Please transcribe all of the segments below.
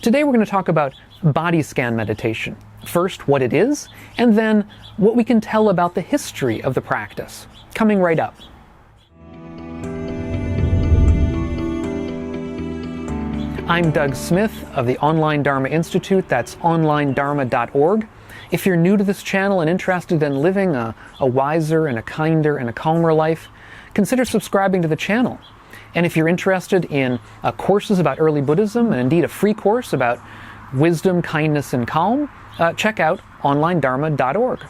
Today we're going to talk about body scan meditation. First, what it is, and then what we can tell about the history of the practice. Coming right up. I'm Doug Smith of the Online Dharma Institute, that's onlinedharma.org. If you're new to this channel and interested in living a wiser and a kinder and a calmer life, consider subscribing to the channel. And if you're interested in courses about early Buddhism, and indeed a free course about wisdom, kindness, and calm, check out onlinedharma.org.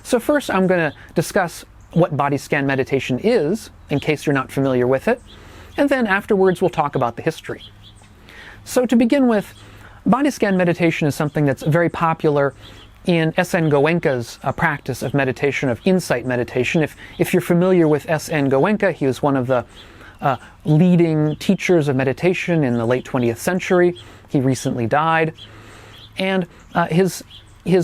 So first I'm going to discuss what body scan meditation is, in case you're not familiar with it, and then afterwards we'll talk about the history. So to begin with, body scan meditation is something that's very popular in S.N. Goenka's practice of meditation, of insight meditation. If you're familiar with S.N. Goenka, he was one of the leading teachers of meditation in the late 20th century. He recently died. And his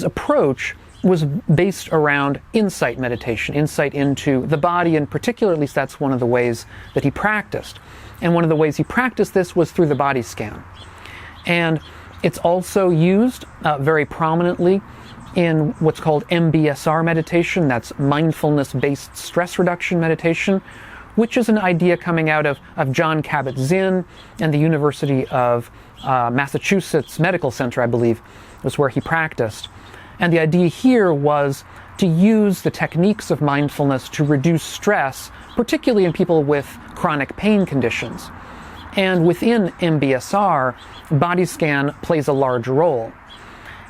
approach was based around insight meditation, insight into the body in particular. At least that's one of the ways that he practiced. And one of the ways he practiced this was through the body scan. And it's also used very prominently in what's called MBSR meditation, that's mindfulness-based stress reduction meditation, which is an idea coming out of John KABAT-ZINN and the University of Massachusetts Medical Center, I believe, was where he practiced. And the idea here was to use the techniques of mindfulness to reduce stress, particularly in people with chronic pain conditions. And within MBSR, body scan plays a large role.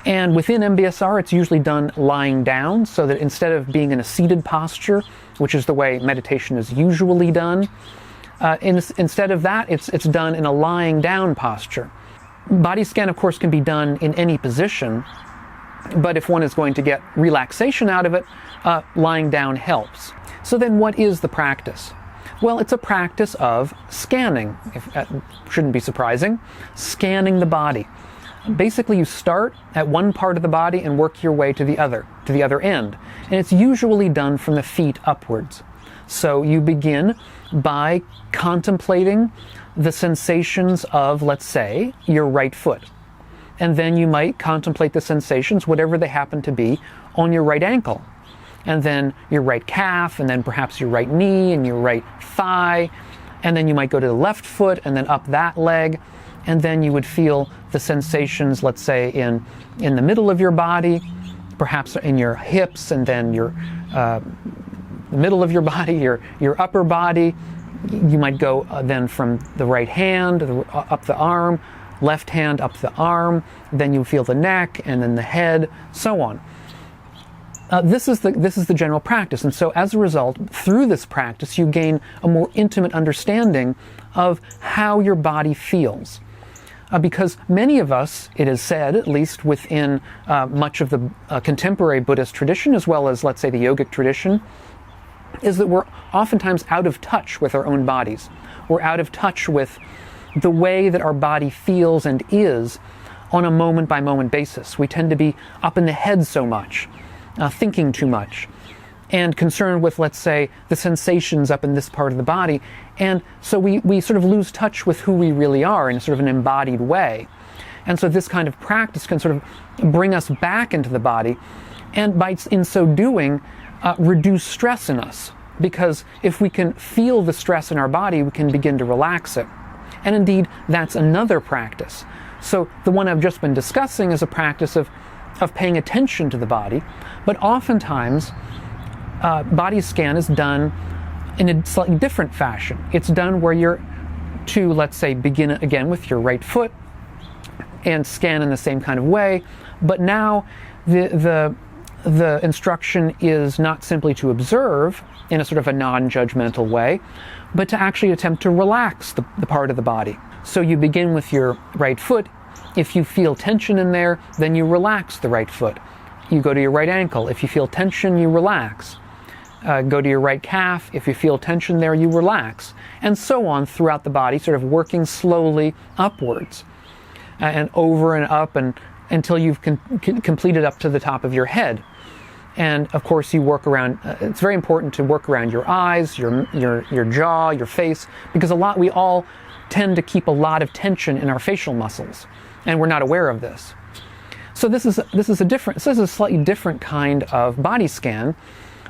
And within MBSR, it's usually done lying down, so that instead of being in a seated posture, which is the way meditation is usually done, instead of that, it's done in a lying down posture. Body scan, of course, can be done in any position, but if one is going to get relaxation out of it, lying down helps. So then what is the practice? Well, it's a practice of scanning, shouldn't be surprising, scanning the body. Basically, you start at one part of the body and work your way to the other end. And it's usually done from the feet upwards. So you begin by contemplating the sensations of, let's say, your right foot. And then you might contemplate the sensations, whatever they happen to be, on your right ankle. And then your right calf, and then perhaps your right knee and your right thigh. And then you might go to the left foot and then up that leg. And then you would feel the sensations, let's say, in the middle of your body, perhaps in your hips, and then the middle of your body, your upper body. You might go then from the right hand up the arm, left hand up the arm, then you feel the neck, and then the head, so on. This is the general practice, and so as a result, through this practice, you gain a more intimate understanding of how your body feels. Because many of us, it is said, at least within much of the contemporary Buddhist tradition, as well as, let's say, the yogic tradition, is that we're oftentimes out of touch with our own bodies. We're out of touch with the way that our body feels and is on a moment-by-moment basis. We tend to be up in the head so much, thinking too much, and concerned with, let's say, the sensations up in this part of the body. And so we sort of lose touch with who we really are in sort of an embodied way. And so this kind of practice can sort of bring us back into the body, and in so doing, reduce stress in us. Because if we can feel the stress in our body, we can begin to relax it. And indeed, that's another practice. So the one I've just been discussing is a practice of paying attention to the body, but oftentimes body scan is done in a slightly different fashion. It's done where you're to, let's say, begin again with your right foot and scan in the same kind of way, but now the instruction is not simply to observe in a sort of a non-judgmental way, but to actually attempt to relax the part of the body. So you begin with your right foot. If you feel tension in there, then you relax the right foot. You go to your right ankle. If you feel tension, you relax. Go to your right calf. If you feel tension there, you relax. And so on throughout the body, sort of working slowly upwards and over and up and until you've completed up to the top of your head. And of course you work around, it's very important to work around your eyes, your jaw, your face, because we all tend to keep a lot of tension in our facial muscles. and we're not aware of this. So this is a slightly different kind of body scan,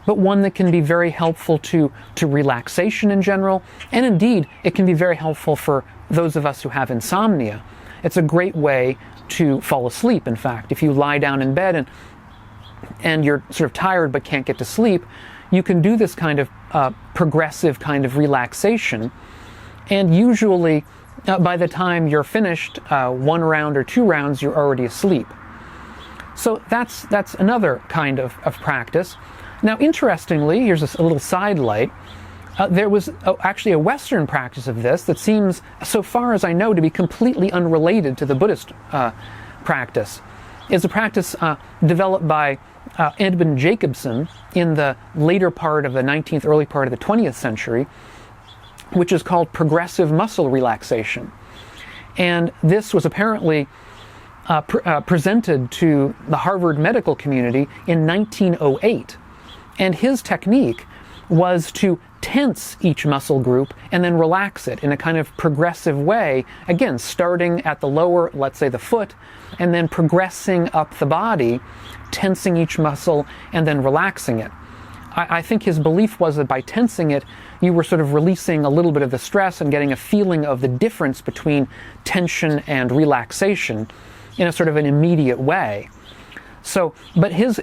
but one that can be very helpful to relaxation in general, and indeed it can be very helpful for those of us who have insomnia. It's a great way to fall asleep, in fact. If you lie down in bed and you're sort of tired but can't get to sleep, you can do this kind of progressive kind of relaxation, and usually by the time you're finished 1 round or 2 rounds, you're already asleep. So that's another kind of practice. Now, interestingly, here's a little sidelight. There was actually a Western practice of this that seems, so far as I know, to be completely unrelated to the Buddhist practice. It's a practice developed by Edmund Jacobson in the later part of the 19th, early part of the 20th century, which is called progressive muscle relaxation. And this was apparently presented to the Harvard medical community in 1908. And his technique was to tense each muscle group and then relax it in a kind of progressive way, again, starting at the lower, let's say the foot, and then progressing up the body, tensing each muscle and then relaxing it. I think his belief was that by tensing it, you were sort of releasing a little bit of the stress and getting a feeling of the difference between tension and relaxation in a sort of an immediate way. So, but his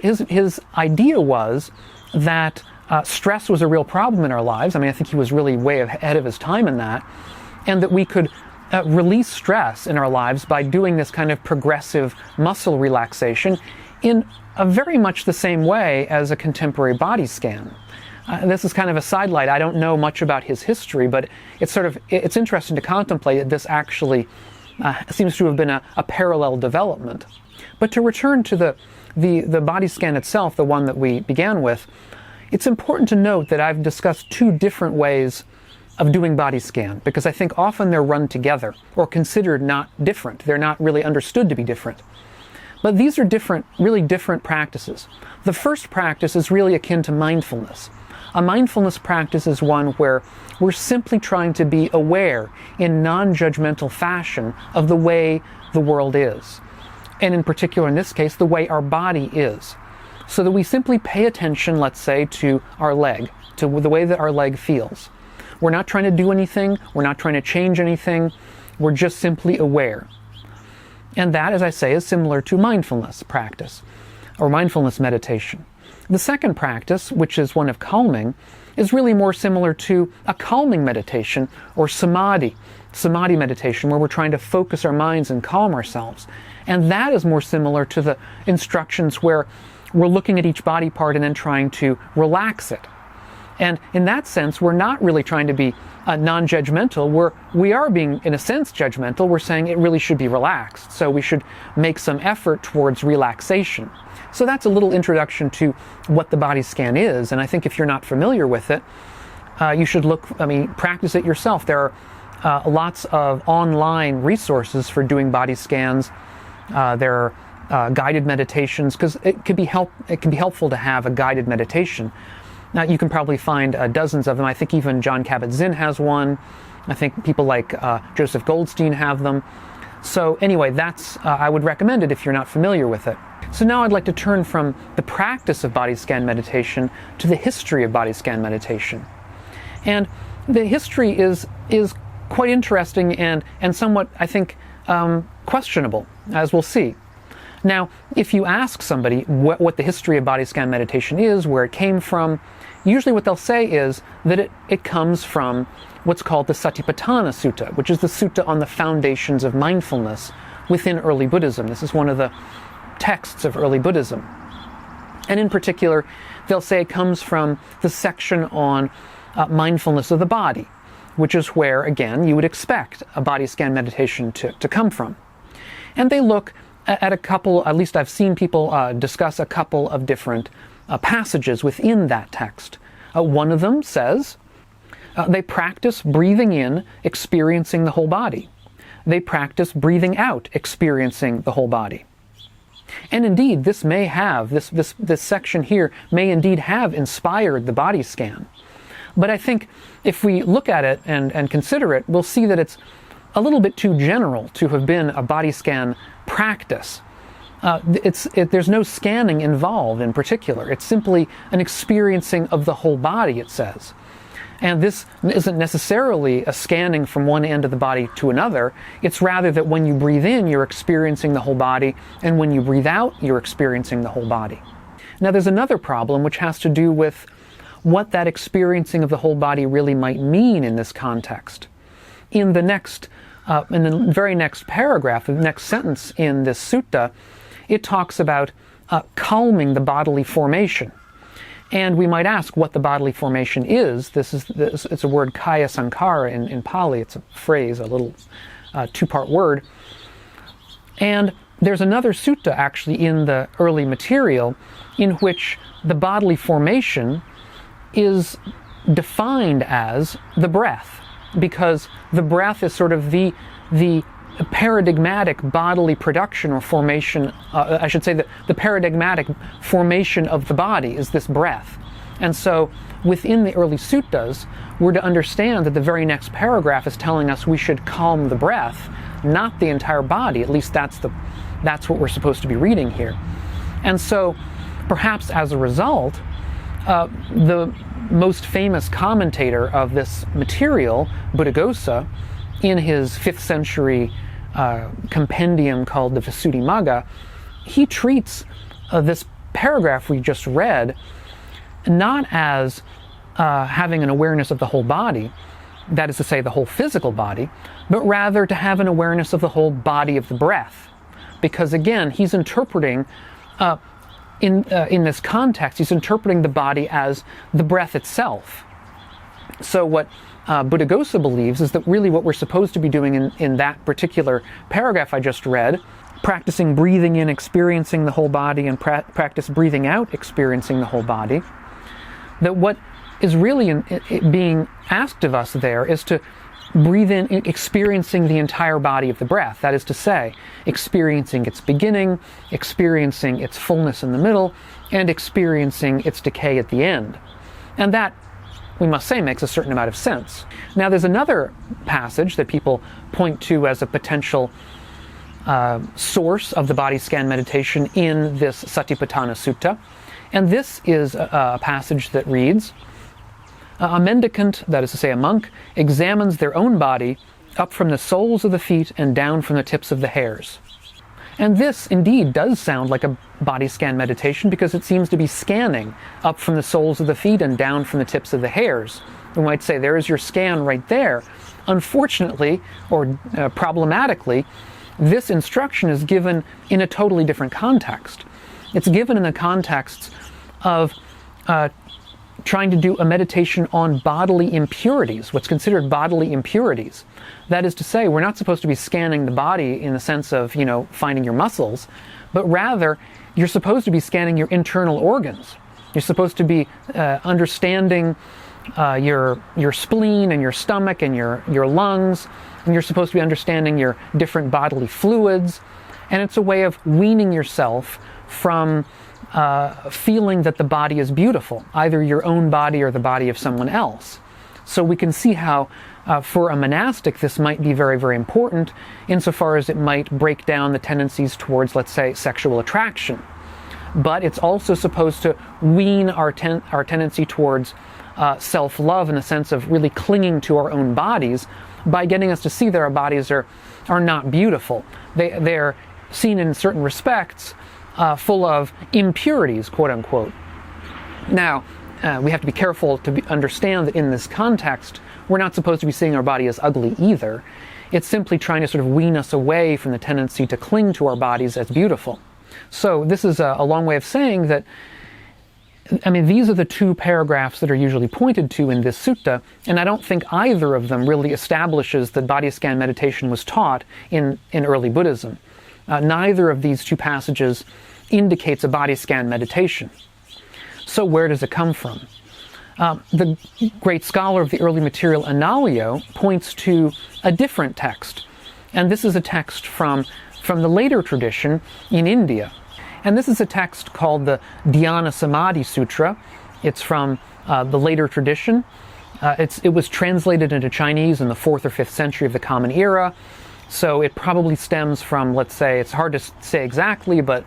idea was that stress was a real problem in our lives. I mean, I think he was really way ahead of his time in that, and that we could release stress in our lives by doing this kind of progressive muscle relaxation in a very much the same way as a contemporary body scan. This is kind of a sidelight. I don't know much about his history, but it's interesting to contemplate that this actually seems to have been a parallel development. But to return to the body scan itself, the one that we began with, it's important to note that I've discussed 2 different ways of doing body scan, because I think often they're run together or considered not different. They're not really understood to be different. But these are different, really different practices. The first practice is really akin to mindfulness. A mindfulness practice is one where we're simply trying to be aware in non-judgmental fashion of the way the world is. And in particular, in this case, the way our body is. So that we simply pay attention, let's say, to our leg, to the way that our leg feels. We're not trying to do anything, we're not trying to change anything, we're just simply aware. And that, as I say, is similar to mindfulness practice, or mindfulness meditation. The second practice, which is one of calming, is really more similar to a calming meditation, or samadhi meditation, where we're trying to focus our minds and calm ourselves. And that is more similar to the instructions where we're looking at each body part and then trying to relax it. And in that sense, we're not really trying to be non-judgmental. We are being, in a sense, judgmental. We're saying it really should be relaxed. So we should make some effort towards relaxation. So that's a little introduction to what the body scan is. And I think if you're not familiar with it, you should practice it yourself. There are lots of online resources for doing body scans. There are guided meditations, because it can be helpful to have a guided meditation. Now, you can probably find dozens of them. I think even John Kabat-Zinn has one. I think people like Joseph Goldstein have them. So anyway, I would recommend it if you're not familiar with it. So now I'd like to turn from the practice of body scan meditation to the history of body scan meditation. And the history is quite interesting and somewhat, I think, questionable, as we'll see. Now, if you ask somebody what the history of body scan meditation is, where it came from, usually what they'll say is that it comes from what's called the Satipatthāna Sutta, which is the sutta on the foundations of mindfulness within early Buddhism. This is one of the texts of early Buddhism. And in particular, they'll say it comes from the section on mindfulness of the body, which is where, again, you would expect a body scan meditation to come from. And they look at a couple, at least I've seen people discuss a couple of different passages within that text. One of them says, they practice breathing in, experiencing the whole body. They practice breathing out, experiencing the whole body. And indeed, this section here may indeed have inspired the body scan. But I think if we look at it and consider it, we'll see that a little bit too general to have been a body scan practice. There's no scanning involved in particular. It's simply an experiencing of the whole body, it says. And this isn't necessarily a scanning from one end of the body to another. It's rather that when you breathe in, you're experiencing the whole body, and when you breathe out, you're experiencing the whole body. Now there's another problem which has to do with what that experiencing of the whole body really might mean in this context. In the very next paragraph, the next sentence in this sutta, it talks about calming the bodily formation. And we might ask what the bodily formation is. It's a word kaya sankara in Pali. It's a phrase, a little two-part word. And there's another sutta actually in the early material in which the bodily formation is defined as the breath, because the breath is sort of the paradigmatic bodily production or formation, I should say that the paradigmatic formation of the body is this breath. And so within the early suttas, we're to understand that the very next paragraph is telling us we should calm the breath, not the entire body. At least that's what we're supposed to be reading here. And so perhaps as a result, the most famous commentator of this material, Buddhaghosa, in his 5th century compendium called the Visuddhimagga, he treats this paragraph we just read not as having an awareness of the whole body, that is to say the whole physical body, but rather to have an awareness of the whole body of the breath. Because again, he's interpreting, in this context, he's interpreting the body as the breath itself. So what Buddhaghosa believes is that really what we're supposed to be doing in that particular paragraph I just read, practicing breathing in, experiencing the whole body, and practice breathing out, experiencing the whole body, that what is really being asked of us there is to breathe in, experiencing the entire body of the breath. That is to say, experiencing its beginning, experiencing its fullness in the middle, and experiencing its decay at the end. And that, we must say, makes a certain amount of sense. Now there's another passage that people point to as a potential source of the body scan meditation in this Satipatthāna Sutta. And this is a passage that reads, a mendicant, that is to say a monk, examines their own body up from the soles of the feet and down from the tips of the hairs. And this indeed does sound like a body scan meditation because it seems to be scanning up from the soles of the feet and down from the tips of the hairs. We might say, there is your scan right there. Unfortunately, or problematically, this instruction is given in a totally different context. It's given in the context of trying to do a meditation on bodily impurities, what's considered bodily impurities. That is to say, we're not supposed to be scanning the body in the sense of, finding your muscles, but rather you're supposed to be scanning your internal organs. You're supposed to be understanding your spleen and your stomach and your lungs, and you're supposed to be understanding your different bodily fluids, and it's a way of weaning yourself from feeling that the body is beautiful, either your own body or the body of someone else. So we can see how for a monastic this might be very, very important insofar as it might break down the tendencies towards, let's say, sexual attraction. But it's also supposed to wean our tendency towards self-love in the sense of really clinging to our own bodies by getting us to see that our bodies are not beautiful. They're seen in certain respects full of impurities, quote unquote. Now, we have to be careful to understand that in this context, we're not supposed to be seeing our body as ugly either. It's simply trying to sort of wean us away from the tendency to cling to our bodies as beautiful. So this is a long way of saying that, these are the two paragraphs that are usually pointed to in this sutta, and I don't think either of them really establishes that body scan meditation was taught in early Buddhism. Neither of these two passages indicates a body scan meditation. So where does it come from? The great scholar of the early material, Anālayo, points to a different text. And this is a text from the later tradition in India. And this is a text called the DHYANASAMADHI Sutra. It's from the later tradition. It was translated into Chinese in the 4th or 5th century of the Common Era, so it probably stems from, let's say, it's hard to say exactly, but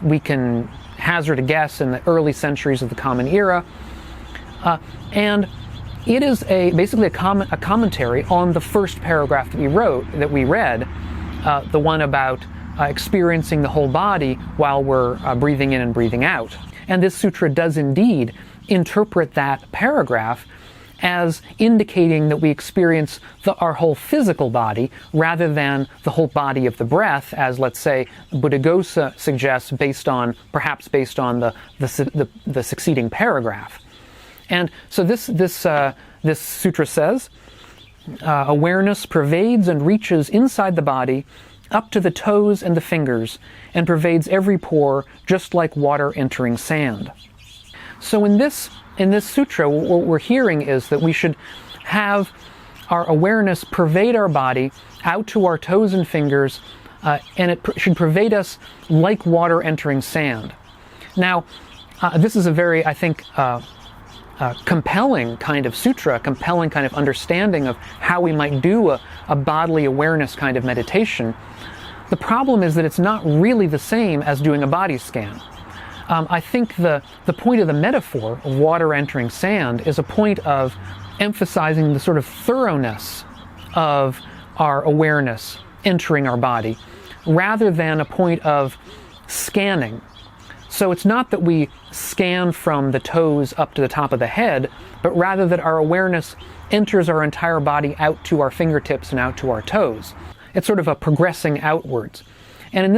we can hazard a guess in the early centuries of the Common Era. And it is basically a commentary on the first paragraph that we read, the one about experiencing the whole body while we're breathing in and breathing out. And this sutra does indeed interpret that paragraph as indicating that we experience our whole physical body rather than the whole body of the breath, as, let's say, Buddhaghosa suggests, perhaps based on the succeeding paragraph. And so this sutra says, awareness pervades and reaches inside the body up to the toes and the fingers, and pervades every pore just like water entering sand. So in this sutra, what we're hearing is that we should have our awareness pervade our body out to our toes and fingers, and it should pervade us like water entering sand. Now, this is a very, I think, compelling kind of sutra, compelling kind of understanding of how we might do a bodily awareness kind of meditation. The problem is that it's not really the same as doing a body scan. I think the point of the metaphor of water entering sand is a point of emphasizing the sort of thoroughness of our awareness entering our body, rather than a point of scanning. So it's not that we scan from the toes up to the top of the head, but rather that our awareness enters our entire body out to our fingertips and out to our toes. It's sort of a progressing outwards. And in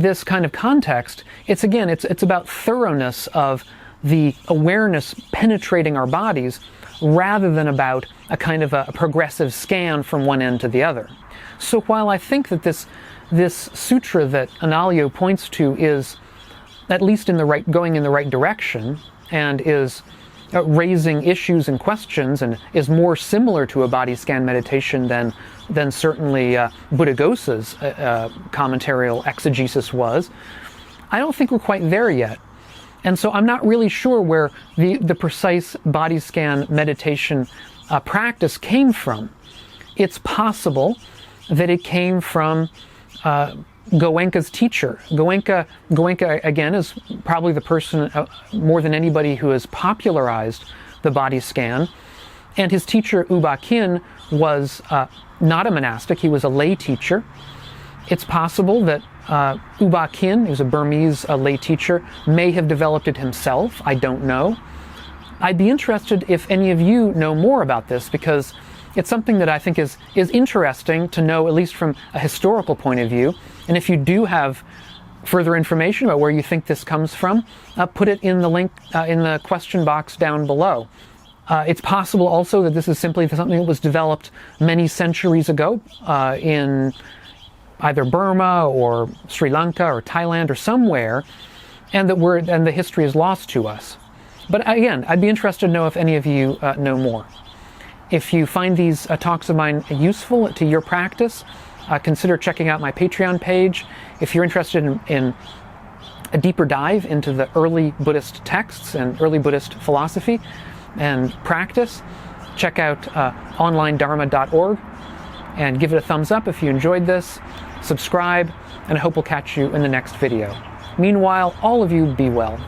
this kind of context, it's about thoroughness of the awareness penetrating our bodies rather than about a kind of a progressive scan from one end to the other. So while I think that this sutra that Anālayo points to is at least going in the right direction and is raising issues and questions and is more similar to a body scan meditation than certainly Buddhaghosa's commentarial exegesis was, I don't think we're quite there yet. And so I'm not really sure where the precise body scan meditation practice came from. It's possible that it came from GOENKA's teacher. GOENKA, again, is probably the person more than anybody who has popularized the body scan. And his teacher, Khin, was not a monastic. He was a lay teacher. It's possible that Khin, who's a Burmese lay teacher, may have developed it himself. I don't know. I'd be interested if any of you know more about this, because it's something that I think is interesting to know, at least from a historical point of view. And if you do have further information about where you think this comes from, put it in the link in the question box down below. It's possible also that this is simply something that was developed many centuries ago in either Burma or Sri Lanka or Thailand or somewhere, and the history is lost to us. But again, I'd be interested to know if any of you know more. If you find these talks of mine useful to your practice, consider checking out my Patreon page. If you're interested in a deeper dive into the early Buddhist texts and early Buddhist philosophy and practice, check out onlinedharma.org and give it a thumbs up if you enjoyed this. Subscribe, and I hope we'll catch you in the next video. Meanwhile, all of you be well.